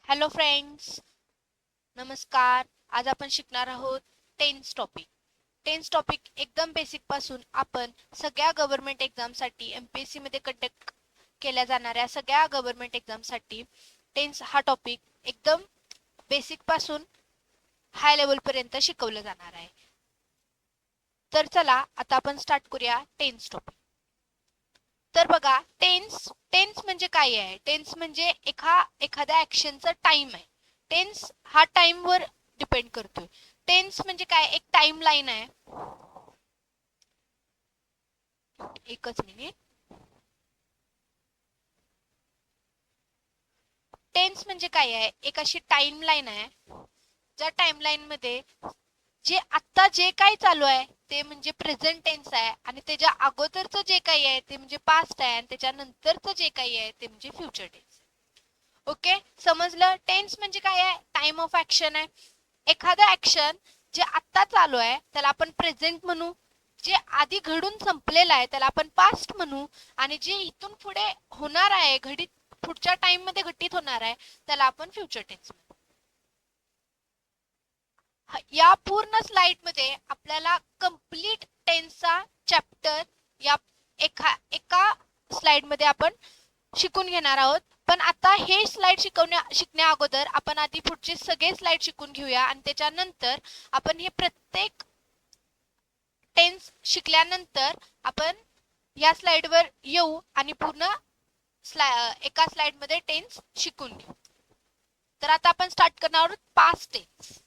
Hello friends, नमस्कार. आज आपण शिकणार आहोत टेन्स टॉपिक. टेन्स टॉपिक एकदम बेसिक पासून आपण सगळ्या गव्हर्नमेंट एक्झामसाठी एमपीएससी मध्ये कंडक्ट केल्या जाणाऱ्या सगळ्या गव्हर्नमेंट एक्झामसाठी टेन्स हा टॉपिक एकदम बेसिक पासून हाय लेवल पर्यंत शिकवलं जाणार आहे. तर चला आता आपण स्टार्ट करूया टेन्स टॉपिक. तर बघा, टेन्स टेन्स म्हणजे काय आहे? टेन्स म्हणजे एखाद्या ऍक्शनचा टाइम आहे. टेन्स हा टाइम वर डिपेंड करतोय. टेन्स म्हणजे काय? एक टाइम लाईन आहे. एकच मिनिट. टेन्स म्हणजे काय आहे? एक अशी टाइम लाईन आहे ज्या टाइम लाईन मध्ये जे काही चालू आहे ते म्हणजे प्रेझेंट टेन्स आहे, आणि त्याच्या अगोदरचं जे काही आहे ते म्हणजे पास्ट आहे, आणि त्याच्यानंतरचं जे काही आहे ते म्हणजे फ्युचर टेन्स. ओके, समजलं? टेन्स म्हणजे काय आहे? टाइम ऑफ ऍक्शन आहे. एखादा ऍक्शन जे आत्ता चालू आहे त्याला आपण प्रेझेंट म्हणू, जे आधी घडून संपलेलं आहे त्याला आपण पास्ट म्हणू, आणि जे इथून पुढे होणार आहे, पुढच्या टाइम मध्ये घटित होणार आहे त्याला आपण फ्युचर टेन्स म्हणू. या पूर्ण स्लाइड मध्ये आपल्याला कंप्लीट टेन्सचा चॅप्टर या एका स्लाइड मध्ये आपण शिकून घेणार आहोत. पण आता हे स्लाइड शिकण्या अगोदर आपण आधी पुढचे सगळे स्लाइड शिकून घेऊया, आणि त्याच्यानंतर आपण हे प्रत्येक टेन्स शिकल्यानंतर आपण या स्लाइडवर येऊ आणि पूर्ण एका स्लाइड मध्ये टेन्स शिकून घेऊ. तर आता आपण स्टार्ट करणार आहोत पास्ट टेन्स.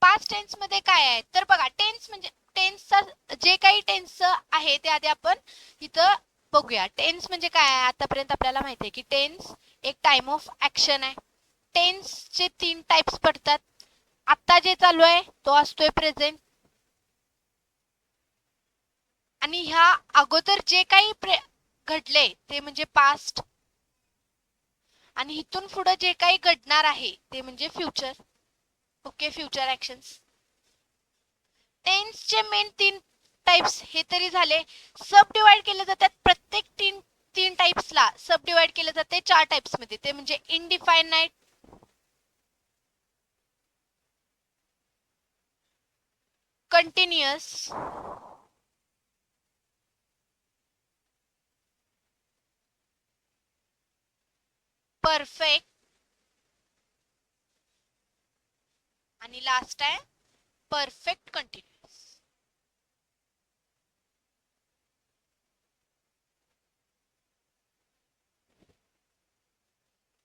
पास्ट टेन्स मध्ये काय आहे? तर बघा, टेन्स म्हणजे टेन्सचा जे काही टेन्स आहे ते आधी आपण इथं बघूया. टेन्स म्हणजे काय आहे? आतापर्यंत आपल्याला माहिती आहे की टेन्स एक टाइम ऑफ ऍक्शन आहे. टेन्सचे 3 टाइप्स पडतात. आता जे चालू आहे तो असतोय प्रेझेंट, आणि ह्या अगोदर जे काही घडले ते म्हणजे पास्ट, आणि इथून पुढे जे काही घडणार आहे ते म्हणजे फ्युचर. Okay, future actions. टेन्सचे मेन 3 टाइप्स हे तरी झाले. सब डिवाइड केले जातात. प्रत्येक तीन टाइप्सला सब डिवाइड केले जाते 4 टाइप्स मध्ये. ते म्हणजे इनडिफायनाइट, कंटिन्युअस, परफेक्ट, आणि लास्ट आहे परफेक्ट कंटिन्युअस.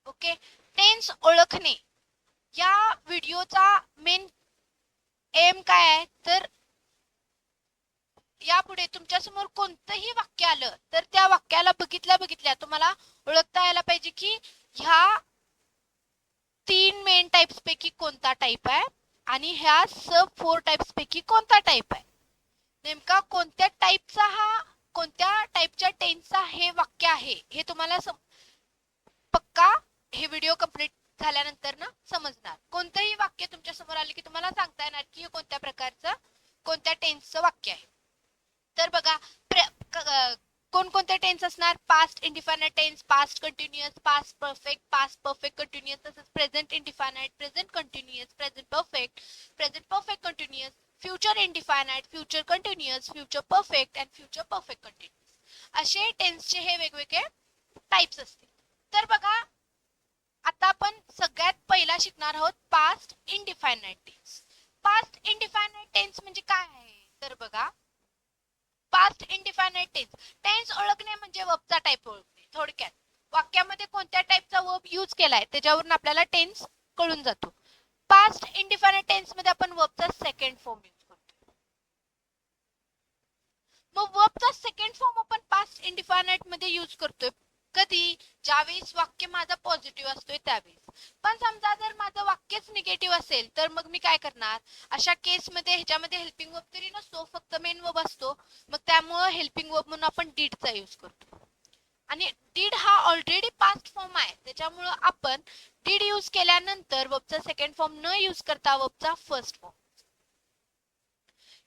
ओके, टेन्स ओळखणे या व्हिडिओचा मेन एम काय आहे? तर यापुढे तुमच्या समोर कोणतंही वाक्य आलं तर त्या वाक्याला बघितल्या तुम्हाला ओळखता यायला पाहिजे की ह्या 3 मेन टाइप्स पैकी कोणता टाइप आहे, आणि ह्या सब 4 टाइप्स पैकी कोणता टाइप आहे. नेमका कोणत्या टाइपच्या टेन्सचा हे वाक्य आहे हे तुम्हाला पक्का हे व्हिडिओ कंप्लीट झाल्यानंतर ना समजणार. कोणतंही वाक्य तुमच्या समोर आले की तुम्हाला सांगता येणार की हे कोणत्या प्रकारचं, कोणत्या टेन्सचं वाक्य आहे. तर बघा, कोणकोणते टेन्स असणार? Past indefinite tense, past continuous, past perfect continuous, तसंच present indefinite, present continuous, present perfect continuous, future indefinite, future continuous, future perfect and future perfect continuous. असे टेन्सचे हे वेगवेगळे टाइप्स असतील. तर बघा, आता आपण सगळ्यात पहिला शिकणार आहोत past indefinite tense. Past indefinite tense म्हणजे काय आहे? तर बघा, पास्ट इंडिफायनाइट टेन्स ओळखणे म्हणजे वर्बचा टाइप ओळखणे. थोडक्यात वाक्यामध्ये कोणत्या टाइपचा वर्ब यूज केलाय त्याच्यावरून आपल्याला टेन्स कळून जातो. पास्ट इंडिफायनाइट टेन्स मध्ये आपण वर्बचा सेकंड फॉर्म यूज करतो. मग वर्बचा सेकंड फॉर्म आपण पास्ट इंडिफायनाइट मध्ये यूज करतोय कधी? ज्यावेळेस वाक्य माझा पॉझिटिव्ह असतोय त्यावेळेस. पण समजा जर माझं वाक्यच निगेटिव्ह असेल तर मग मी काय करणार? अशा केस मध्ये ह्याच्यामध्ये हेल्पिंग वर्ब तरी नसतो, फक्त मेन वर्ब असतो. मग त्यामुळे हेल्पिंग वर्ब म्हणून आपण डीडचा यूज करतो, आणि डीड हा ऑलरेडी पास्ट फॉर्म आहे त्याच्यामुळे आपण डीड यूज केल्यानंतर वर्बचा सेकंड फॉर्म न यूज करता वर्बचा फर्स्ट फॉर्म.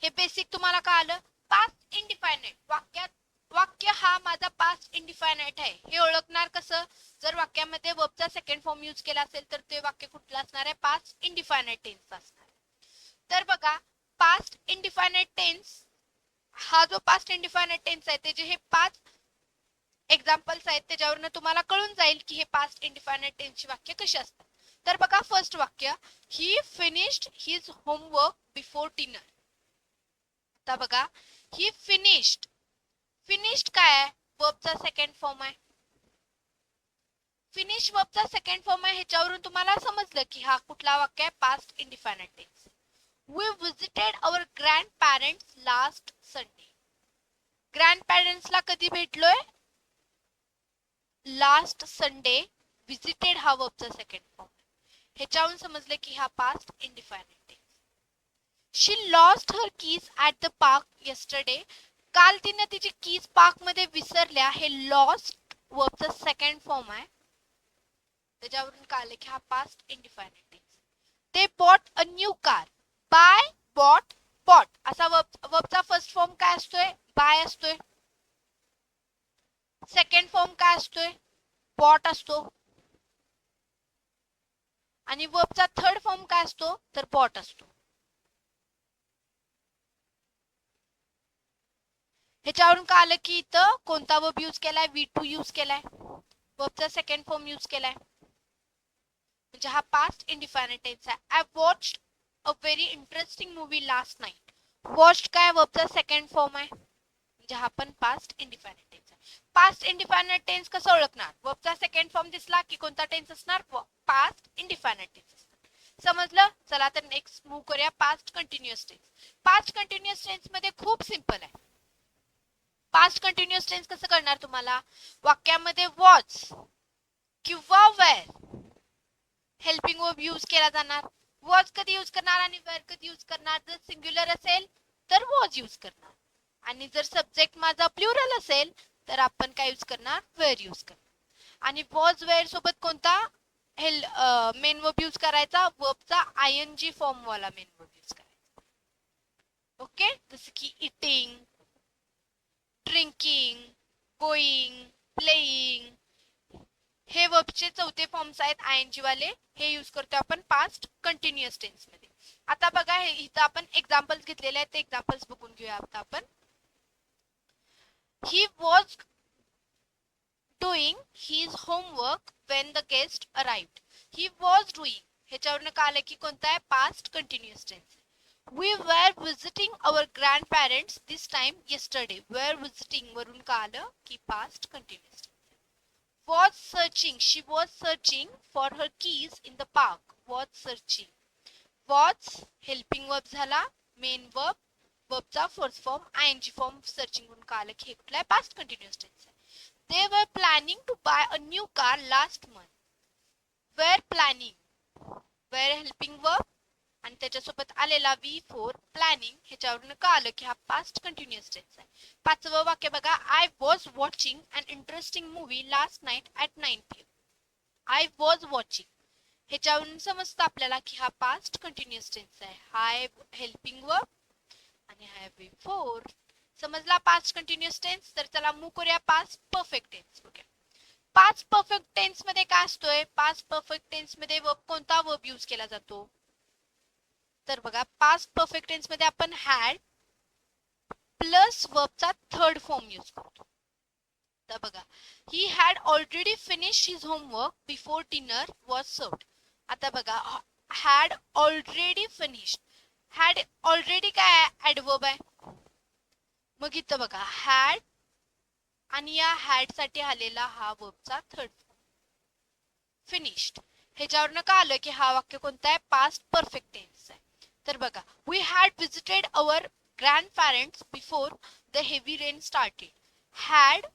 हे बेसिक तुम्हाला कळालं. पास्ट इंडिफायनाइट वाक्य हा माझा पास्ट इंडिफायनाइट आहे हे ओळखणार कसं? जर वाक्यामध्ये वर्बचा सेकंड फॉर्म यूज केला असेल तर ते वाक्य कुठलं असणार आहे? पास्ट इंडिफायनाइट टेन्स असणार आहे. तर बघा पास्ट इंडिफायनाइट टेन्स हा जो पास्ट इंडिफायनाइट टेन्स आहे त्याचे हे 5 एक्झाम्पल्स आहेत त्याच्यावरून तुम्हाला कळून जाईल की हे पास्ट इंडिफायनाइट टेन्सची वाक्य कशी असतात. तर बघा फर्स्ट वाक्य he finished his homework before dinner. आता बघा ही फिनिश्ड, फिनिश्ड काय आहे? वर्बचा सेकंड फॉर्म आहे. फिनिश वर्बचा सेकंड फॉर्म आहे ह्याच्यावरून तुम्हाला समजलं की हा कुठला वाक्य आहे? Past indefinite tense. We visited our grandparents last Sunday. ग्रँडपॅरेंट्सला कधी भेटलोय? Last Sunday. विजिटेड हा वर्बचा सेकंड फॉर्म. ह्याच्यावरून समजलं की हा past indefinite tense. She lost her keys at the park yesterday. काल तिने तिची कीज पार्क मध्ये विसरल्या. हे लॉस्ट वर्बचा सेकंड फॉर्म आहे. त्याच्यावरून कळलं की हा past indefinite tense. They bought a new car. Buy, bought, bought असा वर्बचा फर्स्ट फॉर्म काय असतोय? बाय असतोय. सेकंड फॉर्म काय असतोय? बॉट असतो. आणि वर्बचा थर्ड फॉर्म काय असतो? तर बॉट असतो. ह्याच्यावरून कळलं की इथं कोणता वर्ब यूज केलाय? V2 यूज केलाय. वर्बचा सेकंड फॉर्म यूज केलाय. म्हणजे हा पास्ट इंडिफायनाइट टेन्स आहे. I watched a very interesting movie last night. Watched काय? वर्बचा सेकंड फॉर्म आहे. म्हणजे हा पण पास्ट इंडिफायनाइट टेन्स आहे. पास्ट इंडिफायनाइट टेन्स कसं ओळखणार? वर्बचा सेकंड फॉर्म दिसला की कोणता टेन्स असणार? पास्ट इंडिफायनाइट टेन्स असणार. समजलं? चला तर नेक्स्ट मूव करूया past continuous tense. Past continuous tense मध्ये खूप सिंपल आहे. पास्ट कंटिन्युअस टेन्स कसं करणार तुम्हाला? वाक्यामध्ये वॉज किंवा वेअर हेल्पिंग वर्ब यूज केला जाणार. वॉज कधी यूज करणार आणि वेअर कधी यूज करणार? जर सिंग्युलर असेल तर वॉज यूज करणार आणि जर सब्जेक्ट माझा प्लुरल असेल तर आपण काय यूज करणार? वेअर यूज करणार. आणि वॉज वेअर सोबत कोणता मेन वर्ब यूज करायचा? वर्बचा आयएनजी फॉर्म वाला मेन वर्ब यूज करायचा. ओके, जसं की इटिंग, ड्रिंकिंग, गोईंग, प्लेइंग हे वर्बचे चौथे फॉर्म्स आहेत आयएनजी वाले. हे यूज करतो आपण पास्ट कंटिन्युअस टेन्स मध्ये. आता बघा हे इथं आपण एक्झाम्पल्स घेतलेले आहेत ते एक्झाम्पल्स बघून घेऊया आता आपण. He was doing his homework when the guest arrived. He was doing ह्याच्यावरून कळलं की कोणता आहे? Past continuous tense. We were visiting our grandparents this time yesterday. Were visiting वरून कळलं की past continuous tense. Was searching, she was searching for her keys in the park. Was searching. Was helping verb झाला. Main verb, verbचा first form ING form. Searching वरून कळलं की हे कुठला आहे? पास्ट कंटिन्युअस टेन्स आहे. They were planning to buy a new car last month. Were planning, were helping verb आणि त्याच्यासोबत आलेला V4 प्लॅनिंग. ह्याच्यावरून कळलं की हा पास्ट कंटिन्युअस टेन्स आहे. पाचवं वाक्य बघा. I was watching an interesting movie last night at 9 PM. I was watching ह्याच्यावरून समजतं आपल्याला की हा पास्ट कंटिन्युअस टेन्स आहे. हाय हेल्पिंग वर्ब आणि हाय V4. समजला पास्ट कंटिन्युअस टेन्स. तर चला मूव करूया पास्ट परफेक्ट टेन्स. बघूया पास्ट परफेक्ट टेन्स मध्ये काय असतोय? पास्ट परफेक्ट टेन्स मध्ये वर्ब कोणता वर्ब यूज केला जातो? तर बघा पास्ट परफेक्ट टेन्स मध्ये आपण हॅड प्लस वर्बचा थर्ड फॉर्म यूज करतो. तर बघा he had already finish his homework before dinner was served. आता बघा had already finish. Had already काय ऍडवर्ब आहे. मग इथं बघा हॅड आणि या हॅड साठी आलेला हा वर्बचा थर्ड फॉर्म फिनिश्ड. ह्याच्यावरनं का आलं की हा वाक्य कोणता आहे? पास्ट परफेक्ट टेन्स आहे. तर बघा we had visited our grandparents before the heavy rain started. Had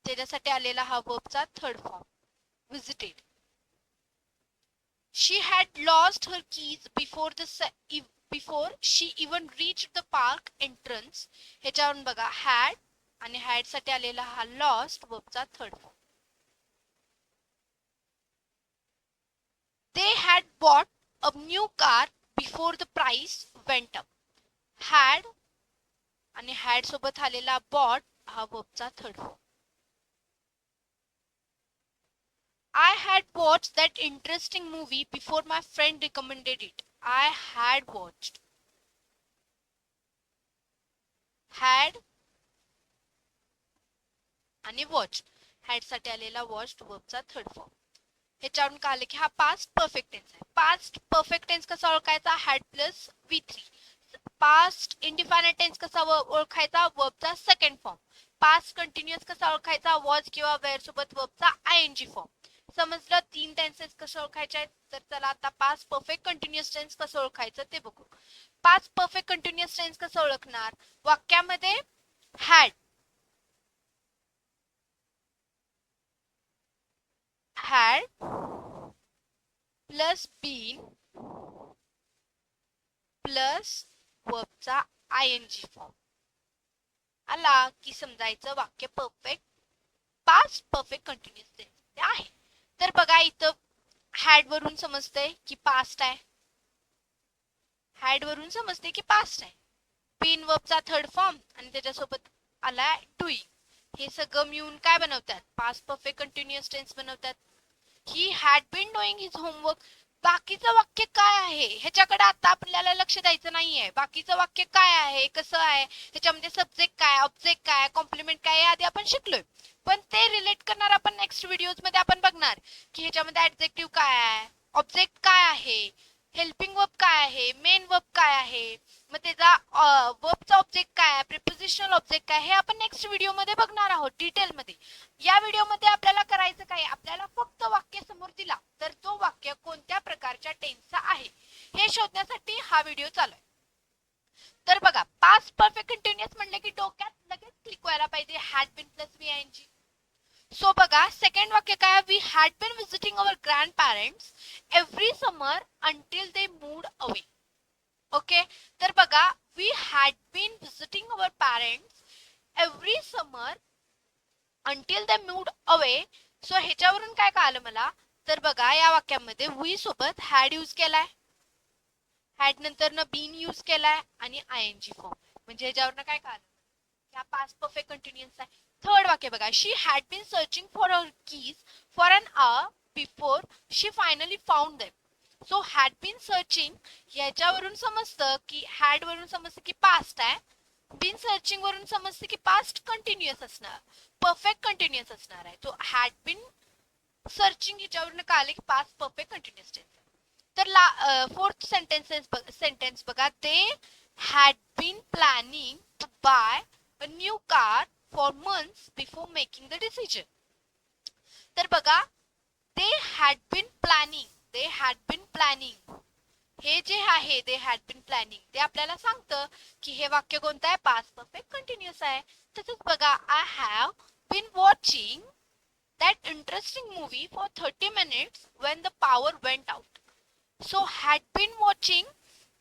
त्याच्यासाठी आलेला हा वर्बचा third form visited. She had lost her keys before she even reach the park entrance. ह्याच्यावरून बघा हॅड आणि हॅड साठी आलेला हा लॉस्ट वर्बचा third form. They had bought a new car before the price went up. Had आणि had सोबत आलेला बॉट हा वर्बचा third form. I had watched that interesting movie before my friend recommended it. I had watched. Had आणि watch. Had साठी आलेला watched वर्बचा third form. ह्याच्यावरून कळालं की हा पास्ट परफेक्ट टेन्स आहे. पास्ट परफेक्ट टेन्स कसा ओळखायचा? Had plus V3. Past indefinite tense कसा ओळखायचा? वर्बचा सेकंड फॉर्म. पास्ट कंटिन्युअस कसा ओळखायचा? वॉज किंवा वेअर सोबत वर्बचा ING फॉर्म. समजलं? 3 टेन्सेस कसे ओळखायचे आहेत? तर चला आता पास्ट परफेक्ट कंटिन्युअस टेन्स कसं ओळखायचं ते बघू. पास्ट परफेक्ट कंटिन्युअस टेन्स कसं ओळखणार? वाक्यामध्ये हॅड प्लस बीन प्लस वर्बचा ING फॉर्म आला की समजायचं वाक्य perfect past perfect continuous tense आहे. तर बघा इथं हॅड वरून समजतंय की पास्ट आहे. हॅड वरून समजते की पास्ट आहे. बीन वर्बचा थर्ड फॉर्म आणि त्याच्यासोबत आलाय डुईंग. हे सगळं मिळून काय बनवतात? पास्ट परफेक्ट कंटिन्युअस टेन्स बनवतात. He had been doing his homework. बाकीचं वाक्य काय आहे ह्याच्याकडे आता आपल्याला लक्ष द्यायचं नाहीये. बाकीचं वाक्य काय आहे, कसं आहे, ह्याच्यामध्ये सब्जेक्ट काय, ऑब्जेक्ट काय, कॉम्प्लिमेंट काय, आधी आपण शिकलोय. पण ते रिलेट करणार आपण नेक्स्ट व्हिडिओज मध्ये आपण बघणार की ह्याच्यामध्ये ऍडजेक्टिव्ह काय आहे, ऑब्जेक्ट काय आहे, हेल्पिंग वर्ब काय आहे, मेन वर्ब काय आहे, मग त्याचा वर्बचा ऑब्जेक्ट काय आहे, प्रिपोजिशनल ऑब्जेक्ट काय, हे आपण नेक्स्ट व्हिडिओ मध्ये बघणार आहोत डिटेल मध्ये. या व्हिडिओ मध्ये आपल्याला करायचं काय? आपल्याला फक्त वाक्य समोर दिला तर तो वाक्य कोणत्या प्रकारच्या टेन्सचा आहे हे शोधण्यासाठी हा व्हिडिओ चालू आहे. तर बघा पास्ट परफेक्ट कंटिन्युअस म्हणले की डोक्यात लगेच क्लिक व्हायला पाहिजे had been plus VING. So बघा सेकंड वाक्य काय? We had been visiting our grandparents every summer until they moved away. Okay, तर बघा we had been visiting our parents every summer until they moved away. So ह्याच्यावरून काय कळालं मला? तर बघा या वाक्यामध्ये वी सोबत हॅड यूज केलाय, हॅड नंतर न बीन यूज केलाय आणि ING फॉर्म. म्हणजे ह्याच्यावरून काय कळालं? हा पास्ट परफेक्ट कंटिन्युअस आहे. थर्ड वाक्य बघा she had been searching for her keys for an hour before she finally found them. So had been searching याच्यावरून समजतं की हॅड वरून समजतं की पास्ट आहे, बीन सर्चिंग वरून समजतं की पास्ट कंटिन्युअस असणार, परफेक्ट कंटिन्युअस असणार आहे. तो हॅड बीन सर्चिंग ह्याच्यावरून कळालं की पास्ट परफेक्ट कंटिन्युअस टेन्स. तर फोर्थ सेंटेन्स बघा they had been planning to buy a new car for months before making the decision. तर बघा दे हॅड बीन प्लॅनिंग हे जे आहे दे हॅड बीन प्लॅनिंग ते आपल्याला सांगतं की हे वाक्य कोणतं आहे? पास्ट परफेक्ट कंटिन्युअस आहे. तसंच बघा I have been watching that interesting movie for 30 minutes when the power went out. So had been watching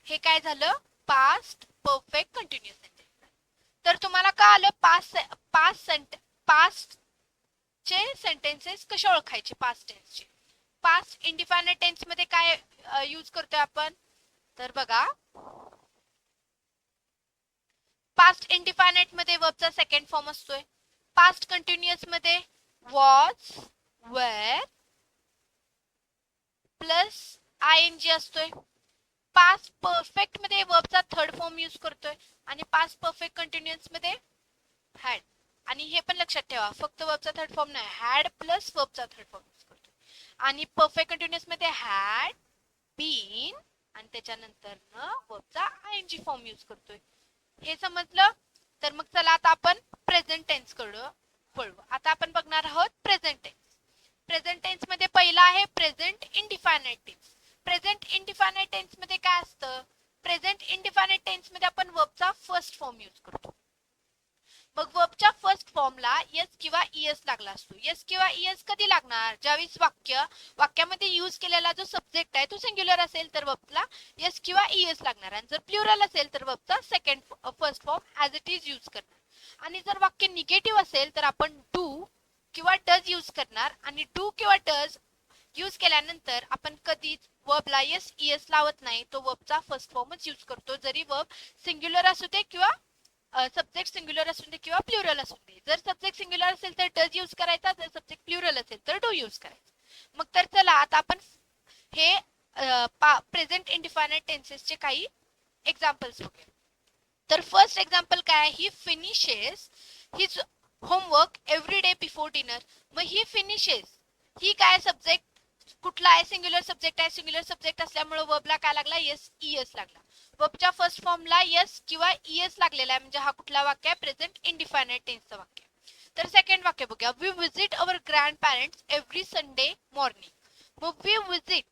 हे काय झालं? Past perfect continuous sentence. तर तुम्हाला काय आलं? पास्ट चे सेंटेन्सेस कसे ओळखायचे? पास्ट टेन्सचे. पास्ट इंडिफायनाइट टेन्स मध्ये काय यूज करतोय आपण? तर बघा पास्ट इंडिफायनाइट मध्ये वर्बचा सेकंड फॉर्म असतोय. पास्ट कंटिन्युअस मध्ये वॉज, वेअर प्लस ING असतोय. पास्ट परफेक्ट मध्ये वर्बचा थर्ड फॉर्म यूज करतोय आणि पास्ट परफेक्ट कंटिन्युअस मध्ये हॅड. आणि हे पण लक्षात ठेवा फक्त वर्बचा थर्ड फॉर्म नाही, हॅड प्लस वर्बचा थर्ड फॉर्म यूज करतोय. आणि परफेक्ट कंटिन्युअस मध्ये हॅड बीन आणि त्याच्यानंतर वर्बचा ING फॉर्म यूज करतोय. हे समजलं? तर मग चला आता आपण प्रेझेंट टेन्स कडे वळू. आता आपण बघणार आहोत प्रेझेंट टेन्स. प्रेझेंट टेन्स मध्ये पहिला आहे present indefinite tense. Present indefinite tense मध्ये काय असतं? प्रेझेंट इंडिफायनाइट टेन्स मध्ये आपण वर्बचा फर्स्ट फॉर्म यूज करतो. मग वर्बच्या फर्स्ट फॉर्मला यस किंवा ES लागला असतो. यस किंवा ES कधी लागणार? ज्यावेळेस वाक्यामध्ये यूज केलेला जो सब्जेक्ट आहे तो सिंग्युलर असेल तर वर्बला यस किंवा ES लागणार आणि जर प्लुरल असेल तर वर्बचा first form as it is use करणार. आणि जर वाक्य निगेटिव्ह असेल तर आपण डू किंवा डज यूज करणार आणि डू किंवा डज यूज केल्यानंतर आपण कधीच वर्बला ES लावत नाही. तो वर्बचा फर्स्ट फॉर्मच यूज करतो जरी वर्ब सिंग्युलर असू दे किंवा सब्जेक्ट सिंग्युलर असून दे किंवा प्लुरल असून दे. जर सब्जेक्ट सिंग्युलर असेल तर डज यूज करायचा, जर सब्जेक्ट प्लुरल असेल तर डू यूज करायचा. मग तर चला आता आपण हे प्रेझेंट इंडिफायनाइट टेन्सेसचे काही एक्झाम्पल्स बघूया. तर फर्स्ट एक्झाम्पल काय आहे, he finishes his homework every day before dinner. मग ही फिनिशेस ही काय सब्जेक्ट कुठला आहे, सिंग्युलर सब्जेक्ट आहे. सिंग्युलर सब्जेक्ट असल्यामुळे वर्बला काय लागला, यस ईएस लागला. वर्बच्या फर्स्ट फॉर्मला यस किंवा ईएस लागलेला आहे, म्हणजे हा कुठला वाक्य आहे, प्रेझेंट इंडिफायनाइट टेन्सचं वाक्य. तर सेकंड वाक्य बघूया, we visit our grandparents every Sunday morning. मग वी विजिट,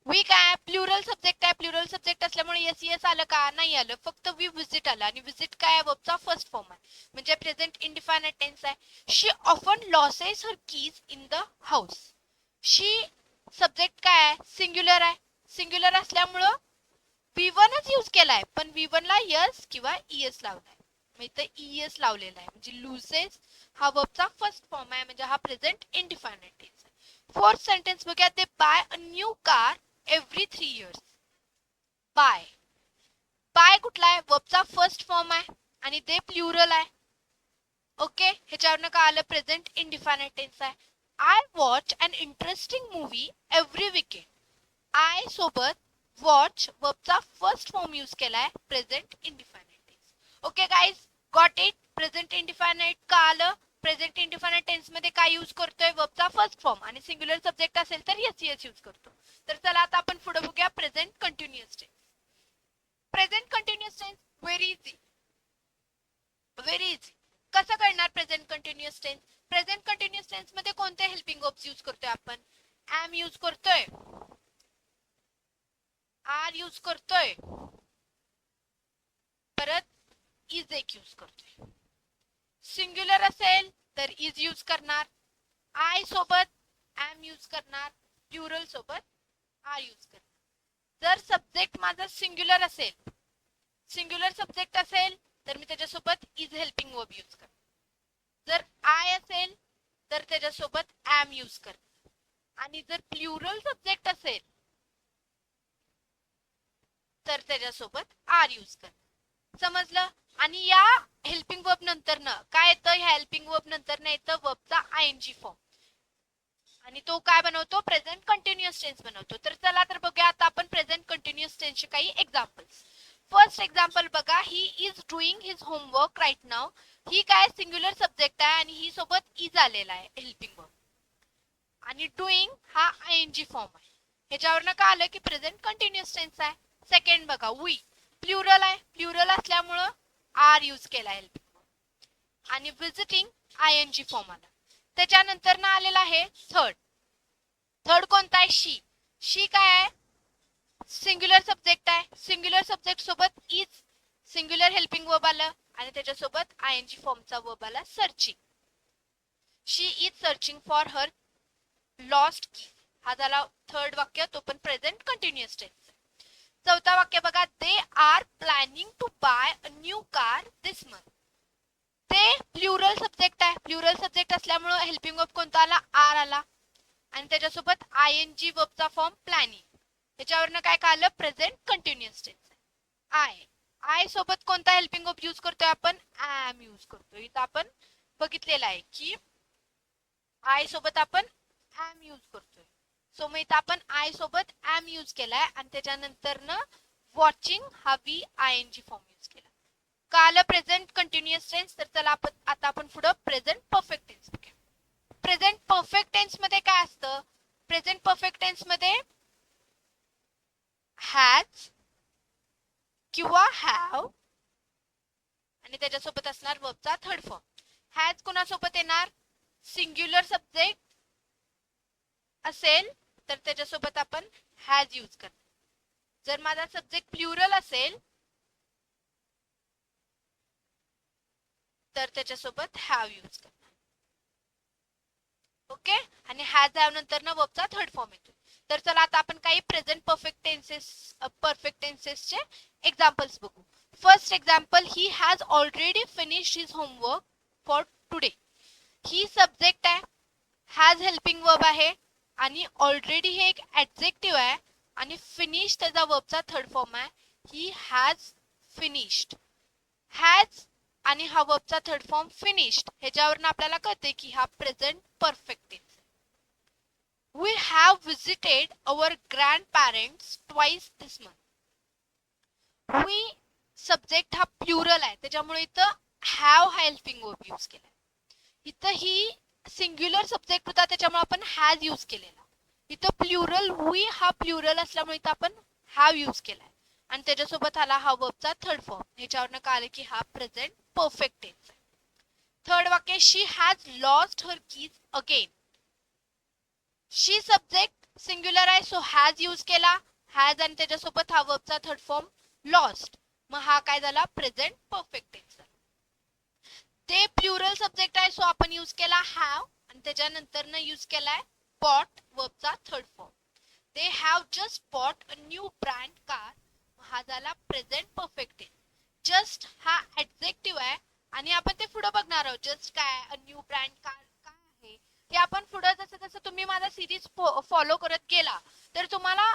वी काय प्लुरल सब्जेक्ट आहे, प्लुरल सब्जेक्ट असल्यामुळे यस यस आलं का, नाही आलं, फक्त वी विजिट आलं. आणि विजिट काय आहे, वर्बचा फर्स्ट फॉर्म आहे, म्हणजे प्रेझेंट इंडिफायनाइट टेन्स आहे. She often loses her keys in the house. She subject काय आहे, सिंग्युलर आहे. सिंग्युलर असल्यामुळं V1च यूज केलाय, पण V1 ला यस किंवा ईएस लावलाय. मग इथं ईएस लावलेला आहे, म्हणजे लुसेस हा वर्बचा फर्स्ट फॉर्म आहे, म्हणजे हा प्रेझेंट इंडिफायनाइट टेन्स आहे. फोर्थ सेंटेन्स बघूया, ते buy a new car every 3 years. Buy, buy कुठला आहे, वर्बचा फर्स्ट फॉर्म आहे आणि ते प्लुरल आहे. ओके, ह्याच्यावरनं काय आलं, प्रेझेंट इंडिफायनाइट टेन्स आहे. I watch an interesting movie every weekend. I सोबत वॉच वर्बचा फर्स्ट फॉर्म यूज केलाय, present indefinite tense. Okay guys, got it. Present indefinite का आलं, प्रेझेंट इंडिफायनाइट टेन्स मध्ये काय यूज करतोय, वर्बचा फर्स्ट फॉर्म, आणि सिंग्युलर सब्जेक्ट असेल तर यस यस यूज करतो. तर चला आता आपण पुढे बघूया present continuous tense. Present continuous tense very easy, very easy. कसं करणार present continuous tense. Present continuous tense मध्ये कोणते हेल्पिंग वर्ब्स यूज करतोय आपण, एम यूज करतोय, आर यूज करतोय, परत इज एक यूज करतोय. सिंग्युलर असेल तर इज यूज करणार, आय सोबत एम यूज करणार, प्लुरल सोबत आर यूज करणार. जर सब्जेक्ट माझा सिंग्युलर असेल, सिंग्युलर सब्जेक्ट असेल तर मी त्याच्यासोबत इज हेल्पिंग वर्ब यूज करणार. जर आय असेल तर त्याच्यासोबत एम यूज करणार. आणि जर प्लुरल सब्जेक्ट असेल तर त्याच्यासोबत आर यूज करणार. समजलं. आणि या हेल्पिंग वर्ब नंतर न काय येतं, ह्या हेल्पिंग वर्ब नंतर न येतं वर्बचा आयएनजी फॉर्म, आणि तो काय बनवतो, प्रेझेंट कंटिन्युअस टेन्स बनवतो. तर चला तर बघूया आता आपण प्रेझेंट कंटिन्युअस टेन्सचे काही एक्झाम्पल्स. फर्स्ट एक्झाम्पल बघा, he is doing his homework right now. He काय सिंग्युलर सब्जेक्ट आहे आणि ही सोबत इज आलेला आहे हेल्पिंग वर्ब, आणि डुईंग हा आयएनजी फॉर्म आहे. ह्याच्यावरनं काय आलं की प्रेझेंट कंटिन्युअस टेन्स आहे. सेकंड बघा, वी प्लुरल आहे, प्लुरल असल्यामुळं आर यूज केला हेल्पिंग वर्ब, आणि विजिटिंग आयएनजी फॉर्म आला. त्याच्यानंतर ना आलेला आहे थर्ड. थर्ड कोणता आहे, शी. शी काय आहे, सिंग्युलर सब्जेक्ट आहे. सिंग्युलर सब्जेक्ट सोबत इज सिंग्युलर हेल्पिंग वर्ब आलं आणि त्याच्यासोबत आयएनजी फॉर्मचा वर्ब आला, searching. She is searching for her lost की. हा झाला थर्ड वाक्य, तो पण प्रेझेंट कंटिन्युअस टेन्स. चौथा वाक्य बघा, they are planning to buy a new car this month. ते प्लुरल सब्जेक्ट आहे, प्लुरल सब्जेक्ट असल्यामुळे हेल्पिंग वर्ब कोणता आला, आर आला, आणि त्याच्यासोबत आयएनजी वर्बचा फॉर्म प्लॅनिंग. याच्यावरनं काय कळलं, present continuous tense. I, I सोबत कोणता हेल्पिंग वर्ब यूज करतोय आपण, एम यूज करतोय. इथं आपण बघितलेलं आहे की आय सोबत आपण एम यूज करतोय. सो मग इथं आपण आय सोबत एम यूज केलाय आणि त्याच्यानंतर न वॉचिंग हा वी आयएनजी फॉर्म यूज केला. काल प्रेझेंट कंटिन्युअस टेन्स. तर चला आता आपण पुढे प्रेझेंट परफेक्ट टेन्स बघूया. प्रेझेंट परफेक्ट टेन्स मध्ये काय असतं, प्रेझेंट परफेक्ट टेन्स मध्ये हॅज किंवा हॅव आणि त्याच्यासोबत असणार वर्बचा थर्ड फॉर्म. हॅज कोणासोबत येणार, सिंग्युलर सब्जेक्ट असेल तर त्याच्यासोबत आपण हॅज यूज करणार. जर माझा सब्जेक्ट प्लुरल असेल तर त्याच्यासोबत हॅव यूज करणार. ओके, आणि हॅज हॅव नंतर ना वर्बचा थर्ड फॉर्म येतो. तर चला आता आपण काही प्रेझेंट परफेक्ट टेन्सेसचे एक्झाम्पल्स बघू. First example, he has already finished his homework for today. He subject आहे, हॅज हेल्पिंग वर्ब आहे, आणि ऑलरेडी हे एक ऍडजेक्टिव्ह आहे, आणि फिनिश त्याचा वर्बचा थर्ड फॉर्म आहे. He has finished. हॅज आणि हा वर्बचा थर्ड फॉर्म फिनिश्ड, ह्याच्यावरून आपल्याला कळते की हा present perfect tense. We have visited our grandparents twice this month. We subject हा प्लुरल आहे, त्याच्यामुळे इथं हॅव हा हेल्पिंग वर्ब यूज केलाय. इथं ही सिंग्युलर सब्जेक्ट होता, त्याच्यामुळे आपण हॅज यूज केलेला. इथं प्लुरल वी हा प्लुरल असल्यामुळे इथं आपण हॅव यूज केलाय आणि त्याच्यासोबत आला हा वर्बचा थर्ड फॉर्म. ह्याच्यावरनं कळालं की हा प्रेझेंट परफेक्ट टेन्स आहे. थर्ड वाक्य she has lost her keys again. She subject singular आहे, सो हॅज यूज केला, हॅज आणि त्याच्यासोबत हा वर्बचा थर्ड फॉर्म लॉस्ट. मग हा काय झाला प्रेझेंट परफेक्ट टेन्स. ते प्लुरल सब्जेक्ट आहे, सो आपण यूज केला हॅव आणि त्याच्यानंतर न यूज केलाय बॉट वर्बचा third form. They have just bought a new brand car. हा झाला प्रेझेंट परफेक्ट टेन्स. जस्ट हा ऍडजेक्टिव्ह आहे आणि आपण ते पुढे बघणार आहोत. जस्ट काय अ न्यू ब्रँड कार काय आहे हे आपण पुढे जसं जसं तुम्ही माझा सिरीज फॉलो करत गेला तर तुम्हाला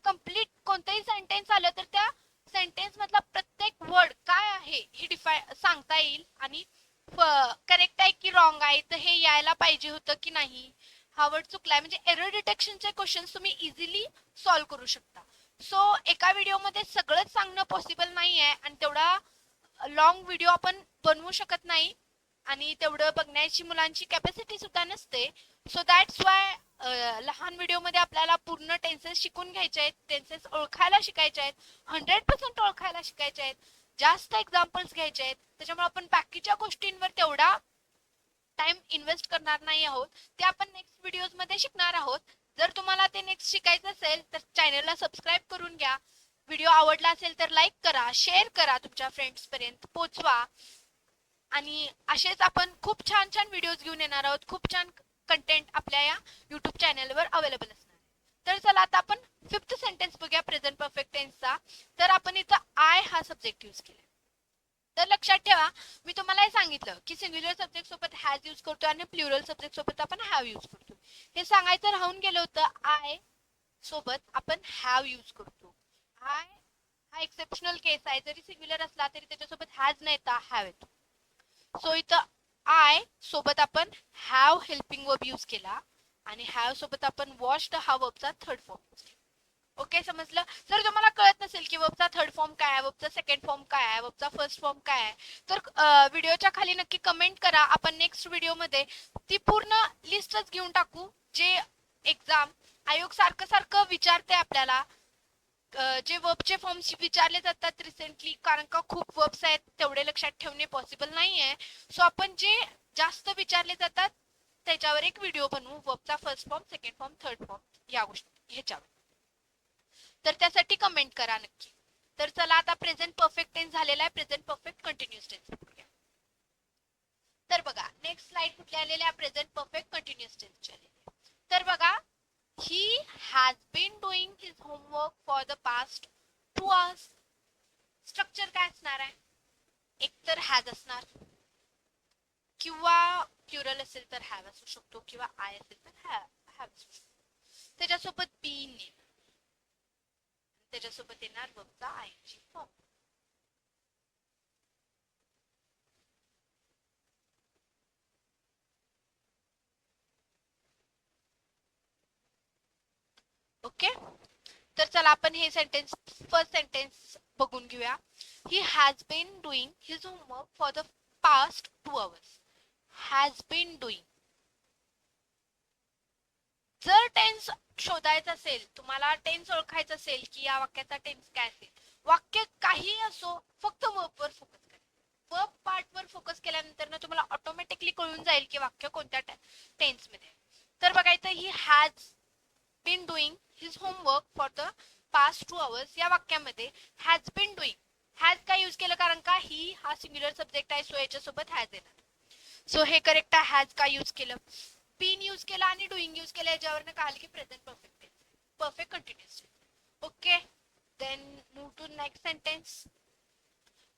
कंप्लीट कोणतंही सेंटेन्स आलं तर त्या सेंटेन्स मधला प्रत्येक वर्ड काय आहे हे सांगता येईल आणि करेक्ट आहे की रॉंग आहे, तर हे यायला पाहिजे होतं की नाही, हा वर्ड चुकलाय, म्हणजे एरर डिटेक्शनचे क्वेश्चन्स तुम्ही इझिली सॉल्व्ह करू शकता. सो एका व्हिडिओमध्ये सगळंच सांगणं पॉसिबल नाही आहे आणि तेवढा लॉंग व्हिडिओ आपण बनवू शकत नाही आणि तेवढं बघण्याची मुलांची कॅपॅसिटी सुद्धा नसते. सो दॅट्स वाय लहान व्हिडिओमध्ये आपल्याला पूर्ण टेन्सेस शिकून घ्यायचे आहेत, टेन्सेस ओळखायला शिकायचे आहेत, 100% ओळखायला शिकायचे आहेत, जास्त एक्झाम्पल्स घ्यायचे आहेत. त्याच्यामुळे आपण बाकीच्या गोष्टींवर तेवढा टाइम इन्व्हेस्ट करणार नाही आहोत, ते आपण नेक्स्ट व्हिडिओज मध्ये शिकणार आहोत. जर तुम्हाला ते नेक्स्ट शिकायचं असेल तर चॅनलला सबस्क्राईब करून घ्या. व्हिडिओ आवडला असेल तर लाईक करा, शेअर करा, तुमच्या फ्रेंड्स पर्यंत पोहोचवा आणि असेच आपण खूप छान छान व्हिडिओज घेऊन येणार आहोत. खूप छान कंटेंट आपल्या या युट्यूब चॅनलवर अवेलेबल असणार आहे. तर चला आता आपण फिफ्थ सेंटेन्स बघूया प्रेझेंट परफेक्ट टेन्सचा. तर आपण इथं आय हा सब्जेक्ट यूज केला. तर लक्षात ठेवा मी तुम्हाला हे सांगितलं की सिंग्युलर सब्जेक्ट सोबत हॅज यूज करतो आणि प्लुरल सब्जेक्ट सोबत आपण हॅव यूज करतो. हे सांगायचं राहून गेलं होतं, आय सोबत आपण हॅव यूज करतो. आय हा एक्सेप्शनल केस आहे, जरी सिंग्युलर असला तरी त्याच्यासोबत हॅज नाही येता हॅव येतो. सो इथं आय सोबत आपण हॅव हेल्पिंग वर्ब यूज केला आणि हॅव सोबत आपण वॉश्ड हा वर्बचा थर्ड फॉर्म यूज केला. ओके समजलं. जर तुम्हाला कळत नसेल की वर्बचा थर्ड फॉर्म काय आहे, वर्बचा सेकंड फॉर्म काय आहे, वर्बचा फर्स्ट फॉर्म काय आहे, तर व्हिडिओच्या खाली नक्की कमेंट करा. आपण नेक्स्ट व्हिडिओमध्ये ती पूर्ण लिस्टच घेऊन टाकू जे एक्झाम आयोग सारखं सारखं विचारते आपल्याला. जे वर्बचे फॉर्म्स विचारले जातात रिसेंटली, कारण का खूप वर्ब्स आहेत तेवढे लक्षात ठेवणे पॉसिबल नाही आहे. सो आपण जे जास्त विचारले जातात त्याच्यावर एक व्हिडिओ बनवू, वर्बचा first form, second form, third form या गोष्टी ह्याच्यावर. तर त्यासाठी कमेंट करा नक्की. तर चला आता प्रेझेंट परफेक्ट टेन्स झालेला आहे, प्रेझेंट परफेक्ट कंटिन्युअस टेन्स बघूया. तर बघा नेक्स्ट स्लाइड कुठल्या आलेल्या, प्रेझेंट परफेक्ट कंटिन्युअस टेन्स आलेली. तर बघा he has been doing his homework for the past 2 hours. Structure काय असणार आहे, एकतर हॅज असणार किंवा प्लुरल असेल तर हॅव असू शकतो किंवा आय असेल तर हॅव असू शकतो. त्याच्यासोबत बीन येणार, त्याच्यासोबत येणार वर्बचा आयएनजी फॉर्म. ओके. तर चला आपण हे सेंटेन्स फर्स्ट सेंटेन्स बघून घेऊया. He has been doing his homework for the past 2 hours. Has been doing. जर टेन्स शोधायचा असेल, तुम्हाला टेन्स ओळखायचा असेल की या वाक्याचा टेन्स काय असेल, वाक्य काही असो फक्त वर्बवर फोकस करा. वर्ब पार्टवर फोकस केल्यानंतर ना तुम्हाला ऑटोमॅटिकली कळून जाईल की वाक्य कोणत्या टेन्स मध्ये. तर बघा इथं he has been doing his homework for the past 2 hours या वाक्यामध्ये हॅज बीन डुईंग, हॅज का यूज केलं कारण का ही हा सिंग्युलर सब्जेक्ट आहे, सो याच्यासोबत हॅज येणार. सो हे करेक्ट आहे, हॅज का यूज केलं, बीन यूज केला आणि डुईंग यूज केलं, याच्यावरनं कळालं की present perfect tense, perfect continuous tense. Okay, then move to next sentence.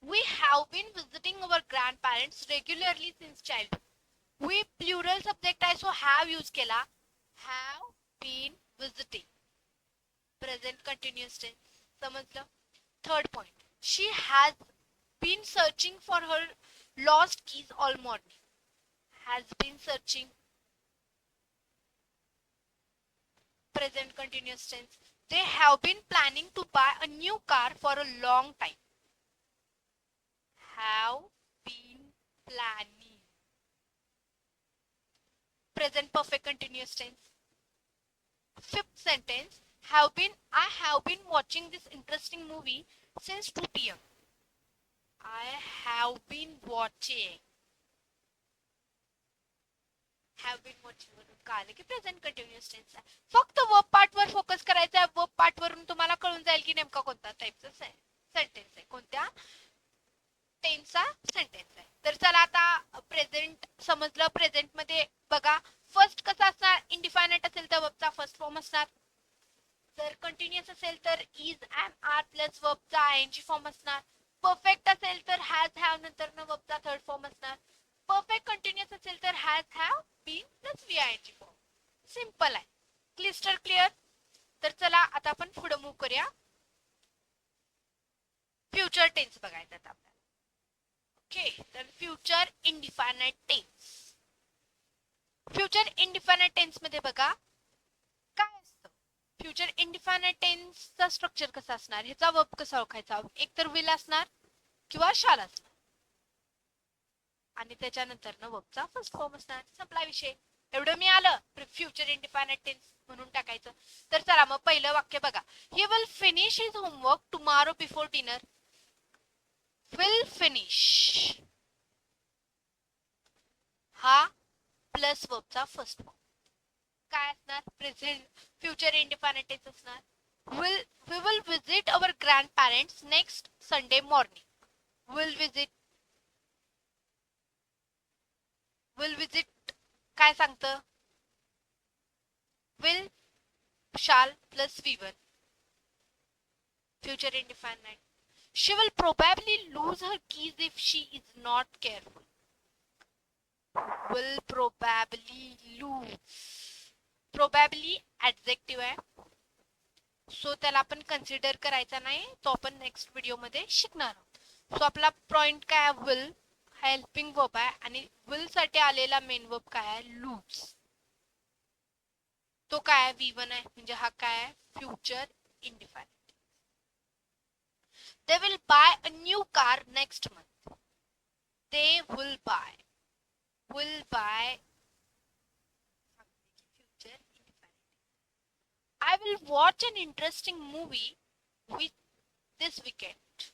We have been visiting our grandparents regularly since childhood. We plural subject आहे, सो have यूज केला, have been visiting, present continuous tense. समजलं. Third point, she has been searching for her lost keys all morning, has been searching. Present continuous tense. They have been planning to buy a new car for a long time. Have been planning. Present perfect continuous tense. Fifth sentence. I have been watching this interesting movie since 2 p.m. I have been watching. Have been watching वरून कळालं की present continuous tense आहे. फक्त verb part वर focus करायचा आहे. Verb part वरून तुम्हाला कळून जाईल की नेमका कोणता टाइपचा सेंटेन्स आहे, कोणत्या टेन्सचा सेंटेन्स आहे. तर चला आता प्रेझेंट समजलं. प्रेझेंट मध्ये बघा फर्स्ट कसा असणार, इनडिफायनाइट असेल तर वर्बचा फर्स्ट फॉर्म असणार. जर कंटिन्युअस असेल तर इज एम आर प्लस वर्बचा आयएनजी फॉर्म असणार. परफेक्ट असेल तर हॅज हॅव नंतर वर्बचा थर्ड फॉर्म असणार. परफेक्ट कंटिन्युअस असेल तर has have been plus VING form. Simple आहे. Crystal clear. तर चला आता आपण पुढे मूव्ह करूया. फ्युचर टेन्स बघायचं आता आपल्याला. ओके, तर future indefinite tense. Future indefinite tense मध्ये बघा काय असतं. फ्युचर इनडिफायनाइट टेन्सचा स्ट्रक्चर कसा असणार, ह्याचा वर्ब कसा ओळखायचा. एक तर विल असणार किंवा शाल असणार आणि त्याच्यानंतर वर्बचा फर्स्ट फॉर्म असणार. संपला विषय. एवढं मी आलं फ्युचर इनडिफायनाइट टेन्स म्हणून टाकायचं. तर चला मग पहिलं वाक्य बघा. He will finish his homework tomorrow before dinner. Will finish हा प्लस वर्बचा फर्स्ट फॉर्म काय असणार, प्रेझेंट फ्युचर इनडिफायनाइट टेन्स असणार. we will visit our grandparents next Sunday morning. will visit काय सांगतं, will shall plus v1 future indefinite. She will probably lose her keys if she is not careful. will probably lose. probably adjective आहे, so त्याला आपण consider करायचा नाही. तो आपण next video मध्ये शिकणार आहोत. सो आपला पॉइंट काय आहे, विल हेल्पिंग वर्ब आहे आणि विल साठी आलेला मेन वर्ब काय आहे, लूज. तो काय आहे, v1 आहे. म्हणजे हा काय आहे, future इनडिफायनाइट. They will buy a new car next month. They will buy. Will buy. Future indefinite. I will watch an interesting movie with this weekend.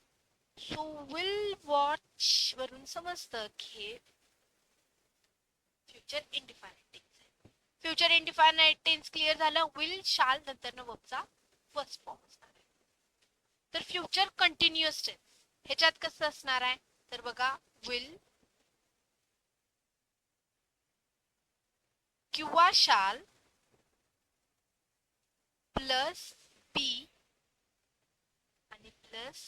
So will watch वरून समजतं की फ्युचर इनडिफायनाइट टेन्स आहे. Future indefinite tense clear झालं. Will शाल नंतर वर्बचा first form असणार आहे. तर फ्युचर कंटिन्युअस टेन्स ह्याच्यात कसं असणार आहे, तर बघा विल किंवा शाल प्लस बी आणि प्लस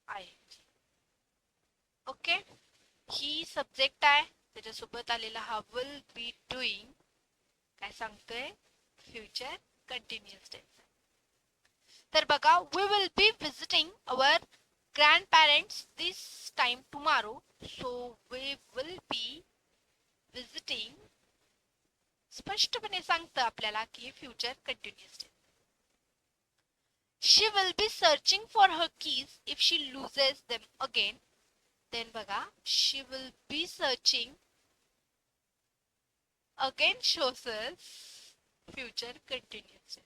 आयएनजी. ओके, ही सब्जेक्ट आहे, त्याच्यासोबत आलेला हा विल बी डुईंग काय सांगतोय, फ्युचर कंटिन्युअस टेन्स. तर बघा we will be visiting our grandparents this time tomorrow. So we will be visiting. स्पष्टपणे सांगतं आपल्याला की future continuous tense. She will be searching for her keys if she loses them again. Then बघा she will be searching again shows us future continuous.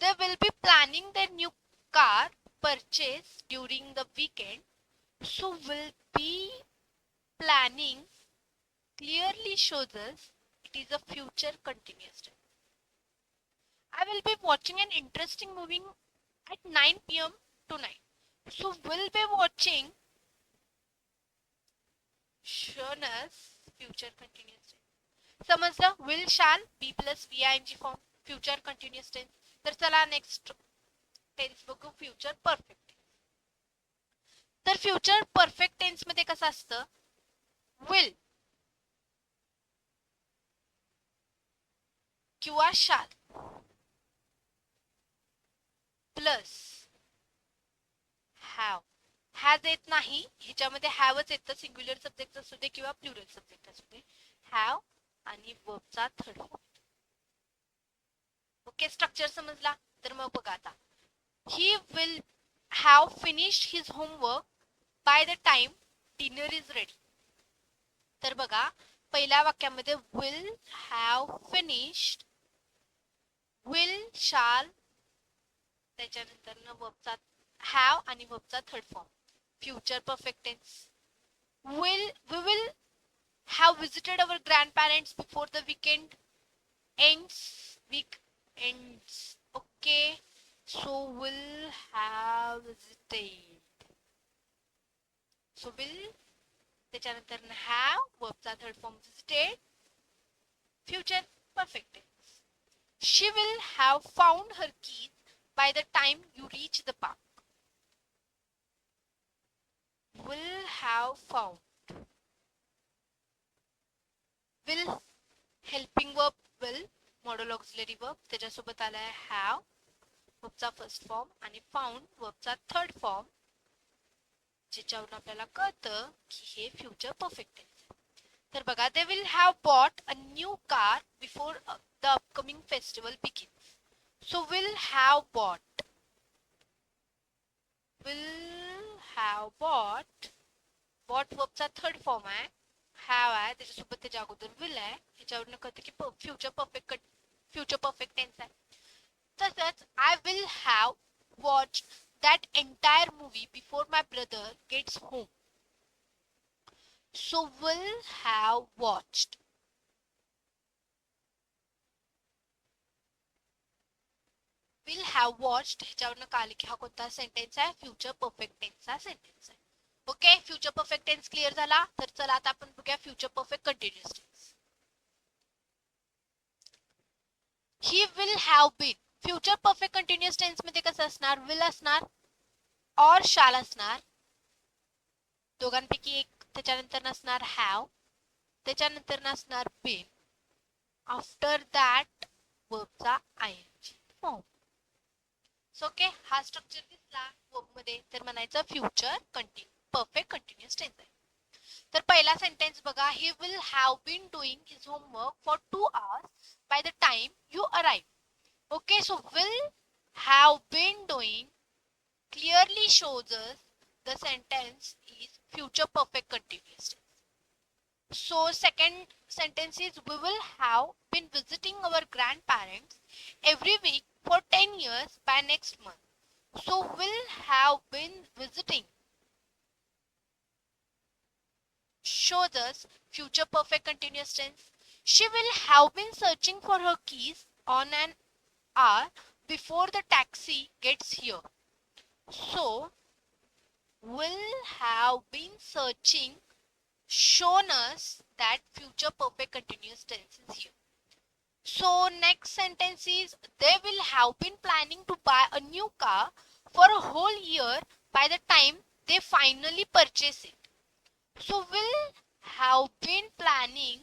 They will be planning their new car purchase during the weekend. So will be planning clearly shows us it is a future continuous tense. I will be watching an interesting movie at 9 p.m. tonight. So will be watching shown us future continuous tense. समजलं. will shall be plus v-ing form future continuous tense. तर चला next tense बघू, future perfect. तर future perfect tense मध्ये कसं असतं, will किंवा shall plus have has येत नाही, ह्याच्यामध्ये हॅवच येतं, सिंग्युलर सब्जेक्ट असू दे किंवा प्लुरल सब्जेक्ट असू दे. हॅव आणि वर्बचा थर्ड फॉर्म. ओके, स्ट्रक्चर समजला. तर मग बघा आता, ही will have finished his homework bye the time dinner is ready. तर बघा, पहिल्या वाक्यामध्ये विल हॅव फिनिश्ड, विल शाल, त्याच्यानंतर वर्बचा हॅव आणि वर्बचा third form, future perfect tense. we will have visited our grandparents before the weekend ends. Okay, so will have visited, so will त्याच्यानंतर have वर्बचा third form visited, future perfect tense. She will have found her keys by the time you reach the park. Will have found, will helping verb will, model auxiliary verb, त्याच्यासोबत आलाय have वर्बचा first form आणि found वर्बचा third form, ज्याच्यावरून आपल्याला कळतं की हे future perfect tense आहे. तर बघा, they will have bought a new car before the upcoming festival begins. So will have bought, will have bought, bought वर्बचा थर्ड फॉर्म आहे, हॅव आहे, त्याच्यासोबत त्याच्या अगोदर विल आहे, ह्याच्यावरून कळतं की फ्युचर परफेक्ट टेन्स आहे. तसंच I will have watch that entire movie before my brother gets home. So will have watched, will have watched ह्याच्यावरून कळलं की हा कोणता सेंटेन्स आहे, फ्युचर परफेक्ट टेन्सचा सेंटेन्स आहे. Okay, future perfect tense clear झाला. तर चला आता आपण बघूया future perfect continuous tense. He will have been, future perfect continuous tense मध्ये कसं असणार, विल असणार और शाल असणार, दोघांपैकी एक, त्याच्यानंतर नसणार हॅव, त्याच्यानंतर नसणार बीन, आफ्टर दॅट वर्बचा आयएनजी फॉर्म. ओके, हा स्ट्रक्चर दिसला वर्ब मध्ये तर म्हणायचं फ्युचर परफेक्ट कंटिन्युअस टेन्स आहे. तर पहिला सेंटेन्स बघा, he will have been doing his homework for 2 hours by the time you arrive. Okay, so will have been doing clearly shows us the sentence is future perfect continuous tense. So second sentence is we will have been visiting our grandparents every week for 10 years by next month. So will have been visiting shows us future perfect continuous tense. She will have been searching for her keys on an hour before the taxi gets here. So will have been searching shown us that future perfect continuous tense is here. So next sentence is they will have been planning to buy a new car for a whole year by the time they finally purchase it. So will have been planning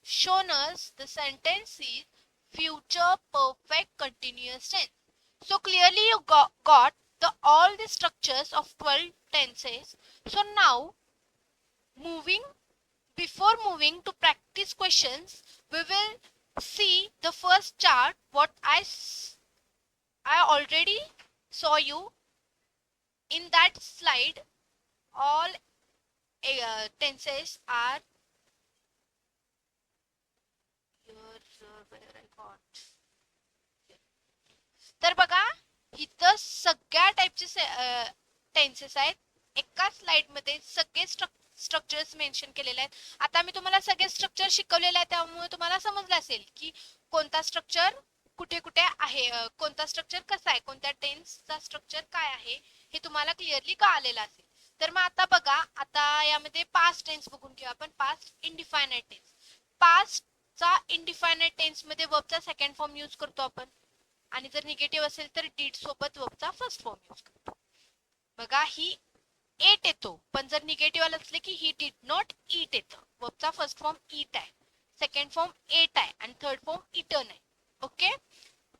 shown us, the sentence is future perfect continuous tense. So clearly you got all the structures of 12 tenses. So now before moving to practice questions, we will see the first chart what I already saw you in that slide. All tenses are where I got. तर बघा, इथं सगळ्या टाइपचे tenses आहेत. एका slide मध्ये सगळे structures mention केलेले आहेत. आता मी तुम्हाला सगळे स्ट्रक्चर शिकवलेले आहेत, त्यामुळे तुम्हाला समजलं असेल की कोणता स्ट्रक्चर कुठे कुठे आहे, कोणता स्ट्रक्चर कसा आहे, कोणत्या टेन्सचा स्ट्रक्चर काय आहे हे तुम्हाला क्लिअरली कळालेलं असेल. तर मग आता बघा, आता यामध्ये पास्ट टेन्स बघून घेऊ आपण. Past indefinite tense. पास्टचा इनडिफायनाइट टेन्स मध्ये वर्बचा सेकंड फॉर्म यूज करतो आपण, आणि जर निगेटिव्ह असेल तर डीड सोबत वर्बचा फर्स्ट फॉर्म यूज करतो. बघा, ही एट येतो, पण जर निगेटिव्ह असले की ही डिड नॉट ईट येतं. वर्बचा फर्स्ट फॉर्म ईट आहे, सेकंड फॉर्म एट आहे आणि थर्ड फॉर्म इटन आहे. ओके,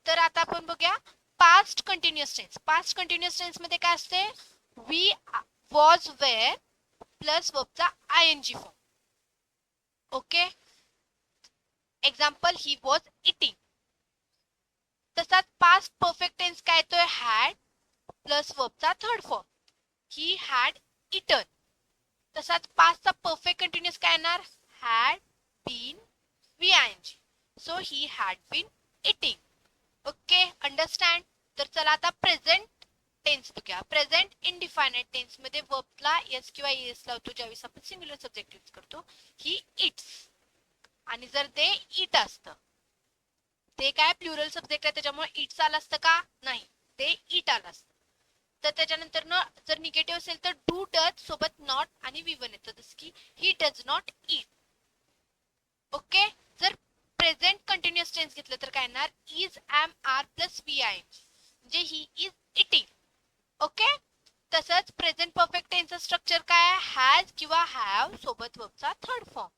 तर आता आपण बघूया past continuous tense. Past continuous tense मध्ये काय असते, वॉज वेअर प्लस वर्बचा ING form. Okay, example he was eating. तसाच पास्ट परफेक्ट टेन्स काय येतोय, हॅड प्लस वर्बचा third form, he had eaten. तसाच पास्टचा परफेक्ट कंटिन्युअस काय येणार, had been VING. So he had been eating. Okay, understand. तर चला आता प्रेझेंट टेन्स बघूया. प्रेझेंट इनडिफायनाइट टेन्स मध्ये वर्बला एस किंवा एस लावतो ज्यावेळेस आपण सिंग्युलर सब्जेक्ट यूज करतो. ही इट्स. आणि जर ते इट असतं, ते काय प्लुरल सब्जेक्ट आहे त्याच्यामुळे इट्स आलं असतं का, नाही, ते इट आलं असतं. तर त्याच्यानंतर जर निगेटिव्ह असेल तर डू डज सोबत नॉट आणि V1 येतं, जसं की he does not eat. Okay, जर प्रेझेंट कंटिन्युअस टेन्स घेतलं तर काय येणार, is am are plus VING, म्हणजे ही इज इटिंग. ओके, तसंच प्रेझेंट परफेक्ट टेन्सचं स्ट्रक्चर काय आहे, हॅज किंवा हॅव सोबत वर्बचा third form.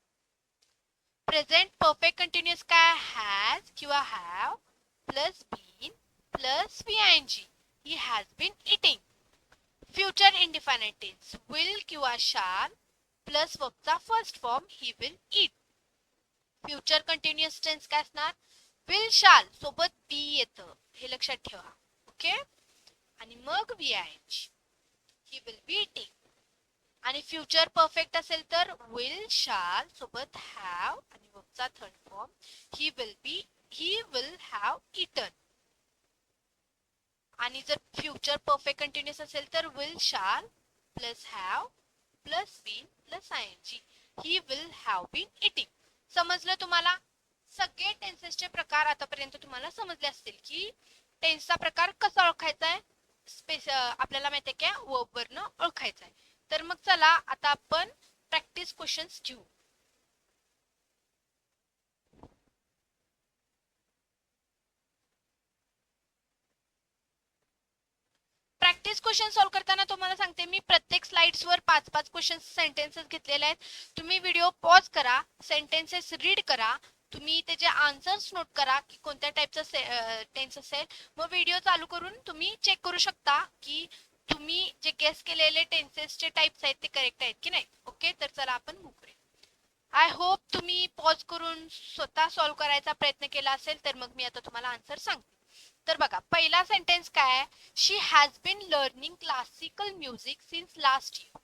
Present perfect continuous काय, हॅज किंवा have plus been plus VING, he has been eating. Future indefinite tense will किंवा शाल प्लस वर्बचा first form, he will eat. Future continuous tense काय असणार, will shall सोबत बी येतं, हे लक्षात ठेवा. ओके, आणि मग VING, he will be eating. आणि फ्युचर परफेक्ट असेल तर विल शाल सोबत हॅव आणि वर्बचा third form, he will have eaten. आणि जर फ्युचर परफेक्ट कंटिन्युअस असेल तर will shall plus have plus been plus ING, he will have been eating. समजलं तुम्हाला? सगळे टेन्सेसचे प्रकार आतापर्यंत तुम्हाला समजले असतील की टेन्सचा प्रकार कसा ओळखायचा आहे, आपल्याला माहिती आहे की वर्ब वरनं ओळखायचा आहे. तर मग चला आता आपण प्रॅक्टिस क्वेश्चन्स घेऊ. प्रॅक्टिस क्वेश्चन सॉल्व्ह करताना तुम्हाला सांगते मी, प्रत्येक स्लाइड्सवर 5-5 क्वेश्चन सेंटेन्सेस घेतलेले आहेत. तुम्ही व्हिडिओ पॉज करा, सेंटेन्सेस रीड करा, तुम्ही त्याचे आन्सर्स नोट करा की कोणत्या टाइपचा टेन्स असेल. मग व्हिडिओ चालू करून तुम्ही चेक करू शकता की तुम्ही जे गेस केलेले टेन्सेसचे टाइप्स आहेत ते करेक्ट आहेत की नाही. ओके, तर चला आपण मूव करूया. आय होप तुम्ही पॉज करून स्वतः सॉल्व्ह करायचा प्रयत्न केला असेल. तर मग मी आता तुम्हाला आन्सर सांगते. तर बघा, पहिला सेंटेन्स काय आहे, she has been learning classical music since last year.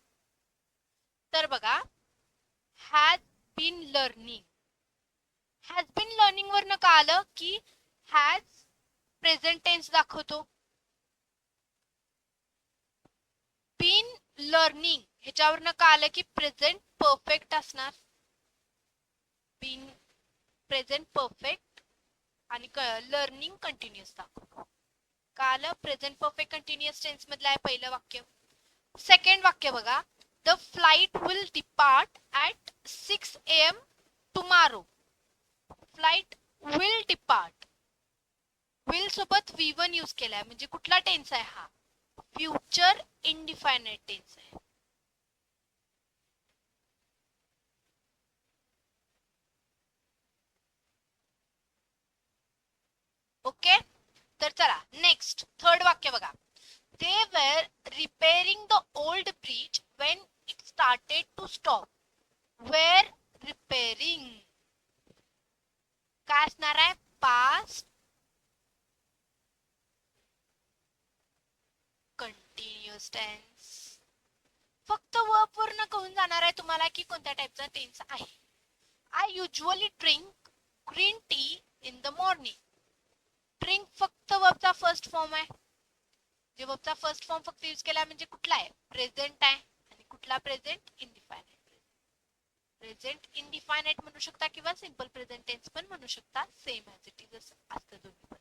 तर बघा, has been learning, has been learning वरनं का आलं की हॅज प्रेझेंट टेन्स दाखवतो. बीन लर्निंग ह्याच्यावरनं का आलं की प्रेझेंट परफेक्ट असणार. बीन प्रेझेंट परफेक्ट आणि लर्निंग कंटिन्युअस दाखवतो. का आलं, प्रेझेंट परफेक्ट कंटिन्युअस टेन्स मधलं आहे पहिलं वाक्य. सेकंड वाक्य बघा, the flight will depart at 6 AM tomorrow. Flight will depart, will सोबत V1 यूज केलाय, म्हणजे कुठला टेन्स आहे हा, फ्युचर इनडिफायनाइट टेन्स आहे. ओके, तर चला नेक्स्ट थर्ड वाक्य बघा, they were repairing the old bridge when it started to stop. were repairing काय असणार आहे, past continuous tense. फक्त वर्ब वरनं कळून जाणार आहे तुम्हाला की कोणत्या टाइपचा टेन्स आहे. I usually drink green tea in the morning. Drink फक्त वर्बचा फर्स्ट फॉर्म आहे. जे वर्बचा फर्स्ट फॉर्म फक्त यूज केला म्हणजे कुठला आहे, प्रेझेंट आहे. आणि कुठला प्रेझेंट, इनडिफायनाइट. प्रेझेंट इनडिफायनाइट म्हणू शकता किंवा सिंपल प्रेझेंट टेन्स पण म्हणू शकता, सेम ॲज इट इज असतं दोन्ही पण.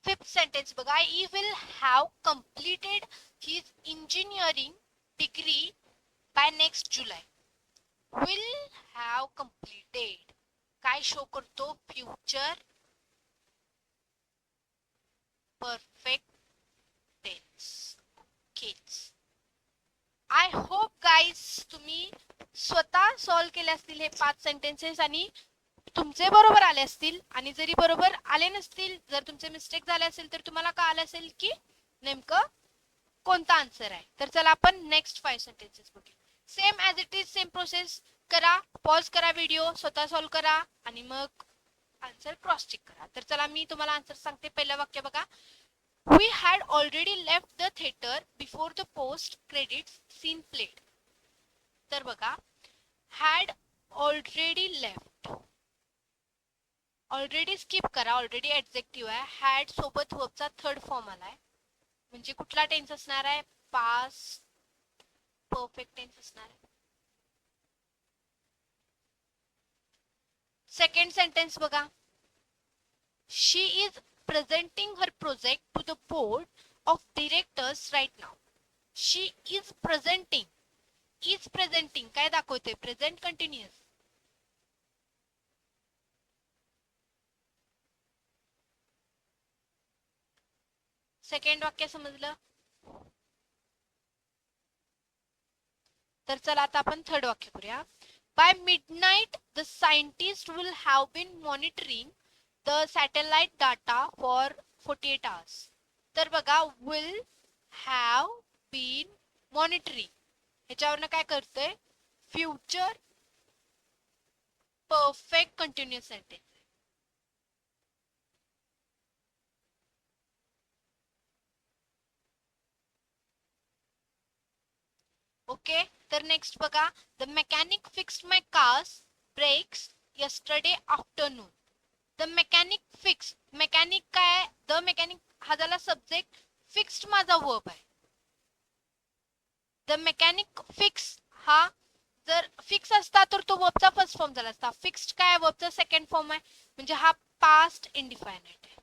फिफ्थ सेंटेन्स बघा, he will have completed his engineering degree by next July. Will have completed काय शो करतो, फ्युचर परफेक्ट टेन्स. ओकेच, आय होप गाईज तुम्ही स्वतः सॉल्व्ह केले असतील हे 5 सेंटेन्सेस आणि तुमचे बरोबर आले असतील. आणि जरी बरोबर आले नसतील, जर तुमचे मिस्टेक झाले असेल तर तुम्हाला का आले असेल की नेमकं कोणता आन्सर आहे. तर चला आपण नेक्स्ट 5 सेंटेन्सेस बघूया. Same as it is same process करा, पॉज करा व्हिडिओ, स्वतः सॉल्व करा आणि मग आन्सर क्रॉस चेक करा. तर चला मी तुम्हाला आन्सर सांगते. पहिलं वाक्य बघा. We had already left the theater before the post credits scene played. तर बघा, had already left, already skip करा, ऑलरेडी ऍडजेक्टिव्ह आहे. हॅड सोबत वर्बचा थर्ड फॉर्म आलाय, म्हणजे कुठला टेन्स असणार आहे, पास्ट परफेक्ट टेन्स असणार आहे. सेकंड सेंटेन्स बघा. She is presenting her project to the board of directors right now. She is presenting, is presenting काय दाखवते, प्रेझेंट कंटिन्युअस. सेकंड वाक्य समजलं. तर चला आता आपण थर्ड वाक्य करूया. By midnight, the scientists will have been monitoring the satellite data for 48 hours. तर बघा, will have been monitoring ह्याच्यावरनं काय करतोय, future perfect continuous sentence. Okay. तर नेक्स्ट बघा. The mechanic fixed my car's brakes yesterday afternoon. The mechanic fix, mechanic काय, the mechanic हा झाला सब्जेक्ट, फिक्स्ड माझा वर्ब आहे. द मेकॅनिक फिक्स हा जर फिक्स असता तर तो वर्बचा फर्स्ट फॉर्म झाला असता. फिक्स्ड काय, वर्बचा सेकंड फॉर्म आहे, म्हणजे हा पास्ट इंडिफायनाइट आहे.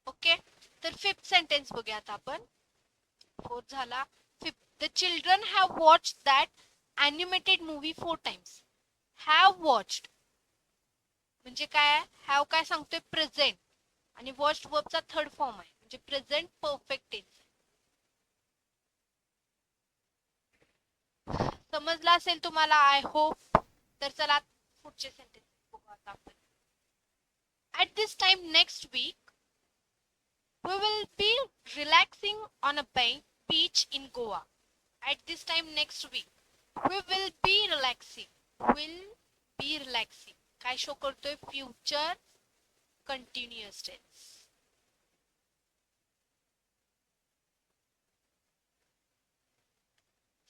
ओके. तर फिफ्थ सेंटेन्स बघूया आता आपण. फोर्थ झाला. Fifth. The children have watched that animated movie 4 times. Have watched म्हणजे काय, हॅव काय सांगतोय, प्रेझेंट, आणि वॉच्ड वर्बचा थर्ड फॉर्म आहे, म्हणजे प्रेझेंट परफेक्ट टेन्स. समजला असेल तुम्हाला, आय होप. तर चला पुढचे सेंटेन्स बघू आता आपण. At this time next week we will be relaxing on a beach in Goa. At this time next week we will be relaxing, will be relaxing काय शो करतोय, future continuous tense.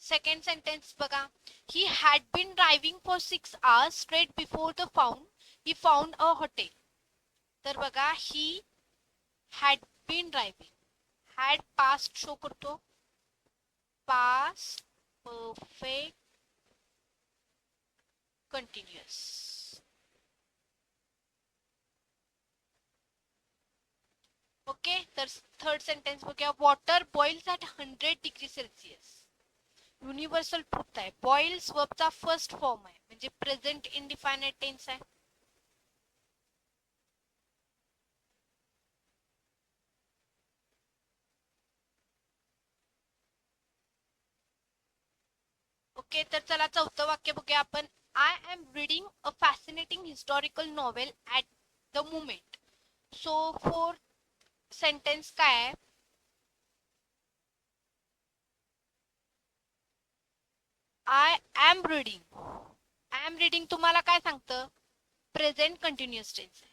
Second sentence बघा. He had been driving for 6 hours straight before he found a hotel. तर बघा, he had been driving, had past show करतो, past perfect continuous. Okay. तर third sentence बघूया. Water boils at 100 degree Celsius. Universal truth आहे. Boils वर्बचा first form आहे, म्हणजे present indefinite tense आहे. ओके. तर चला चौथं वाक्य बघूया आपण. I am reading a fascinating historical novel at the moment. So fourth sentence काय आहे, I am reading. I am reading तुम्हाला काय सांगतं, प्रेझेंट कंटिन्युअस टेन्स आहे.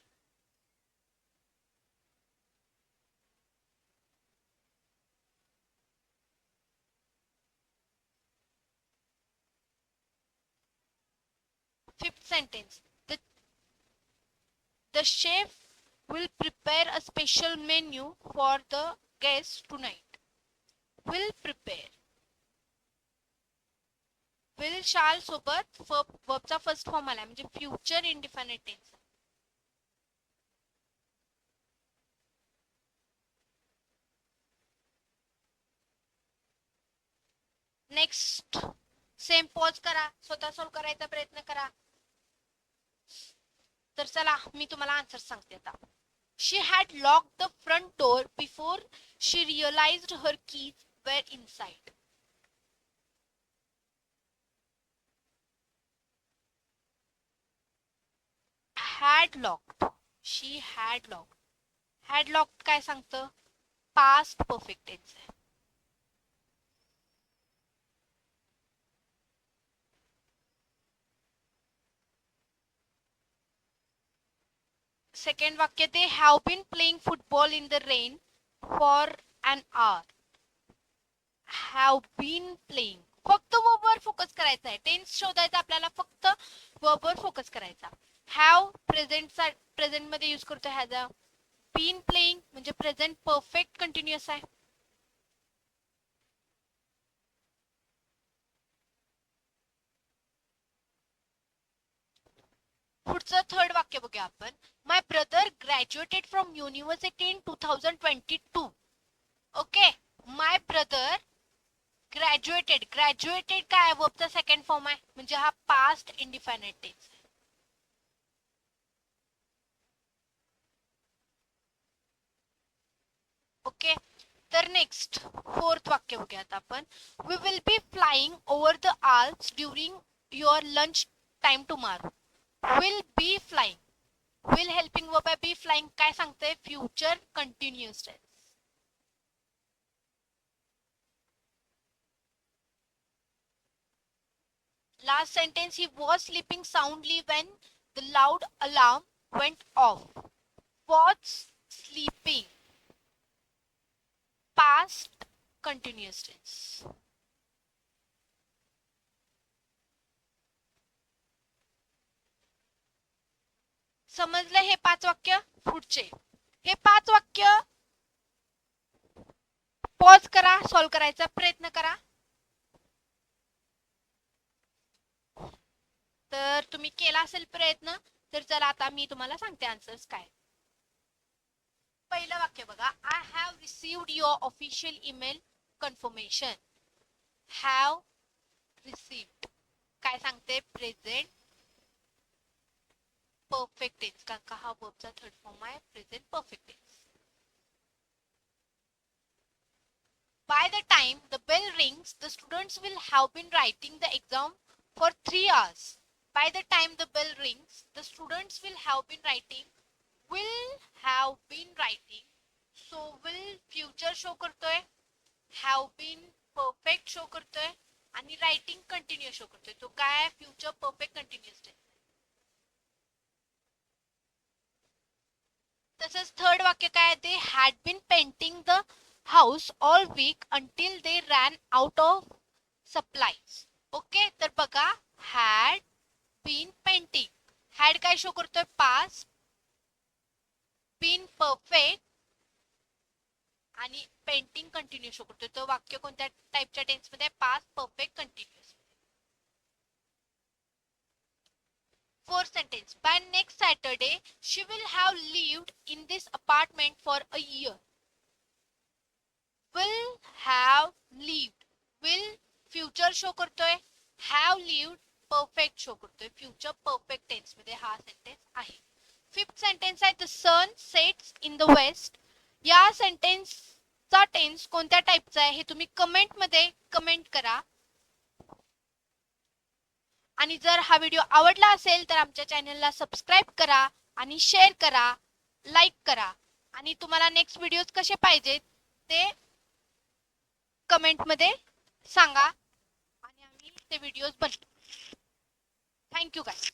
Fifth sentence. The chef will prepare a special menu for the guests tonight. Will prepare. Will shall सोबत वर्बचा first form आलाय, म्हणजे future indefinite tense. Next. Same pause करा, स्वतः solve करायचा प्रयत्न करा. तर चला मी तुम्हाला आन्सर सांगते आता. She had locked the front door before she realized her keys were inside. Had locked. She had locked. Had locked काय सांगतं? पास्ट परफेक्ट टेन्स आहे. सेकंड वाक्य, they have been playing football in the rain for an hour. Have been playing, फक्त वर्बवर focus करायचा आहे. Tense शोधायचा आपल्याला, फक्त वर्बवर फोकस करायचा. हॅव प्रेझेंट मध्ये यूज करतो हॅज अ. बीन प्लेइंग म्हणजे प्रेझेंट परफेक्ट कंटिन्युअस आहे. पुढचं थर्ड वाक्य बघूया आपण. My brother graduated from university in 2022. Okay, my brother graduated. Graduated काय वर्बचा सेकंड फॉर्म आहे, म्हणजे हा पास्ट इंडिफायनाइट टेन्स. ओके, तर नेक्स्ट फोर्थ वाक्य बघूयात आपण. We will be flying over the Alps during your lunch time tomorrow. Will be flying, will helping verb आहे. बी फ्लाइंग काय सांगते? Future continuous tense. Last sentence, he was sleeping soundly when the loud alarm went off. Was sleeping, past continuous tense. समजलं हे 5 वाक्य? पुढचे हे 5 वाक्य pause करा, सॉल्व करायचा प्रयत्न करा. तर तुम्ही केला असेल प्रयत्न, तर चला आता मी तुम्हाला सांगते आन्सर्स काय. पहिलं वाक्य बघा. I have received your official email confirmation. Have received काय सांगते? Present perfect tense. का हा वर्बचा थर्ड फॉर्म आहे, present perfect tense. By the time the bell rings, the students will have been writing the exam for 3 hours. By the time the bell rings, the students will have been writing. Will have been writing. So will future show करतोय, have been perfect show करतोय आणि writing continuous show करतोय. तो काय? future perfect continuous tense. तसंच third वाक्य काय? they had been painting the house all week until they ran out of supplies. Okay, तर बघा had been painting. had काय शो करतोय? past. been perfect आणि पेंटिंग कंटिन्यू शो करतोय. तो वाक्य कोणत्या टाइपच्या टेन्स मध्ये? Past perfect continuous. Fourth sentence, by next Saturday she will have lived in this apartment for a year. Will have lived. Will future show करतोय, have lived perfect show करतोय. Future perfect tense मध्ये हा sentence आहे. Fifth sentence आहे, the sun sets in the west. या सेंटेन्सचा tense कोणत्या टाइपचा आहे हे तुम्ही कमेंट मध्ये कमेंट करा. आणि जर हा व्हिडिओ आवडला असेल तर आमच्या चॅनलला सबस्क्राईब करा आणि शेअर करा, लाईक करा. आणि तुम्हाला नेक्स्ट व्हिडिओज कसे पाहिजेत ते कमेंट मध्ये सांगा आणि आम्ही ते व्हिडिओज बनवू. Thank you guys.